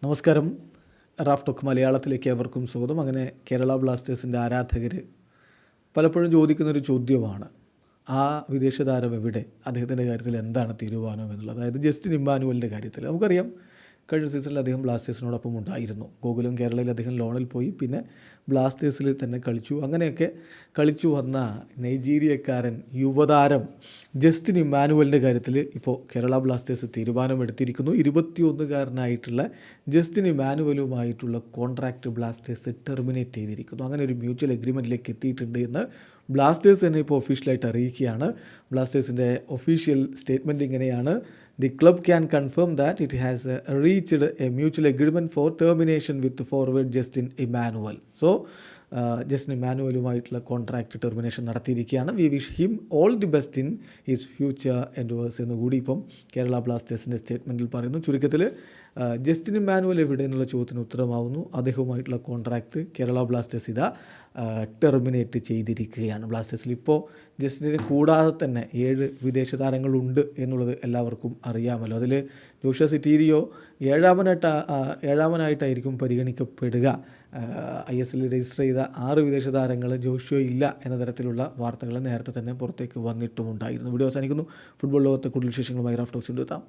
നമസ്കാരം. Raf talk മലയാളത്തിലേക്ക് ഏവർക്കും സ്വാഗതം. അങ്ങനെ കേരള ബ്ലാസ്റ്റേഴ്സിൻ്റെ ആരാധകർ പലപ്പോഴും ചോദിക്കുന്നൊരു ചോദ്യമാണ്, ആ വിദേശ താരം എവിടെ, അദ്ദേഹത്തിൻ്റെ കാര്യത്തിൽ എന്താണ് തീരുമാനം എന്നുള്ളത്. അതായത് ജസ്റ്റിൻ ഇമ്മാനുവലിൻ്റെ കാര്യത്തിൽ നമുക്കറിയാം, കഴിഞ്ഞ സീസണിൽ അദ്ദേഹം ബ്ലാസ്റ്റേഴ്സിനോടൊപ്പം ഉണ്ടായിരുന്നു. ഗോകുലം കേരളയിൽ അദ്ദേഹം ലോണിൽ പോയി, പിന്നെ ബ്ലാസ്റ്റേഴ്സിൽ തന്നെ കളിച്ചു. അങ്ങനെയൊക്കെ കളിച്ചു വന്ന നൈജീരിയക്കാരൻ യുവതാരം ജസ്റ്റിൻ ഇമ്മാനുവലിൻ്റെ കാര്യത്തിൽ ഇപ്പോൾ കേരള ബ്ലാസ്റ്റേഴ്സ് തീരുമാനമെടുത്തിരിക്കുന്നു. 21-കാരനായിട്ടുള്ള ജസ്റ്റിൻ ഇമ്മാനുവലുമായിട്ടുള്ള കോൺട്രാക്റ്റ് ബ്ലാസ്റ്റേഴ്സ് ടെർമിനേറ്റ് ചെയ്തിരിക്കുന്നു. അങ്ങനെ ഒരു മ്യൂച്വൽ എഗ്രിമെൻറ്റിലേക്ക് എത്തിയിട്ടുണ്ട് എന്ന് ബ്ലാസ്റ്റേഴ്സ് തന്നെ ഇപ്പോൾ ഒഫീഷ്യലായിട്ട് അറിയിക്കുകയാണ്. ബ്ലാസ്റ്റേഴ്സിൻ്റെ ഒഫീഷ്യൽ സ്റ്റേറ്റ്മെൻറ്റ് ഇങ്ങനെയാണ്: The club can confirm that it has reached a mutual agreement for termination with forward Justin Emmanuel. So, Justin ഇമ്മാനുവലുമായിട്ടുള്ള കോൺട്രാക്റ്റ് ടെർമിനേഷൻ നടത്തിയിരിക്കുകയാണ്. We wish him all the best in his future endeavours എന്ന് കൂടി ഇപ്പം കേരള ബ്ലാസ്റ്റേഴ്സിൻ്റെ സ്റ്റേറ്റ്മെൻറ്റിൽ പറയുന്നു. ചുരുക്കത്തിൽ Justin Emmanuel എവിടെ എന്നുള്ള ചോദ്യത്തിന് ഉത്തരമാവുന്നു. അദ്ദേഹവുമായിട്ടുള്ള കോൺട്രാക്റ്റ് കേരള ബ്ലാസ്റ്റേഴ്സ് ഇതാ ടെർമിനേറ്റ് ചെയ്തിരിക്കുകയാണ്. ബ്ലാസ്റ്റേഴ്സിൽ ഇപ്പോൾ ജസ്റ്റിനെ കൂടാതെ തന്നെ 7 വിദേശ താരങ്ങളുണ്ട് എന്നുള്ളത് എല്ലാവർക്കും അറിയാമല്ലോ. അതിൽ ജോഷുവ സിറ്റീരിയോ ഏഴാമനായിട്ടായിരിക്കും പരിഗണിക്കപ്പെടുക. ISL രജിസ്റ്റർ ചെയ്ത 6 വിദേശ താരങ്ങൾ ജോഷുവ ഇല്ല എന്ന തരത്തിലുള്ള വാർത്തകൾ നേരത്തെ തന്നെ പുറത്തേക്ക് വന്നിട്ടുമുണ്ടായിരുന്നു. വീഡിയോ അവസാനിക്കുന്നു. ഫുട്ബോൾ ലോകത്തെ കൂടുതൽ വിശേഷങ്ങളുമായി റാഫ് ടോക്സ് എത്താം.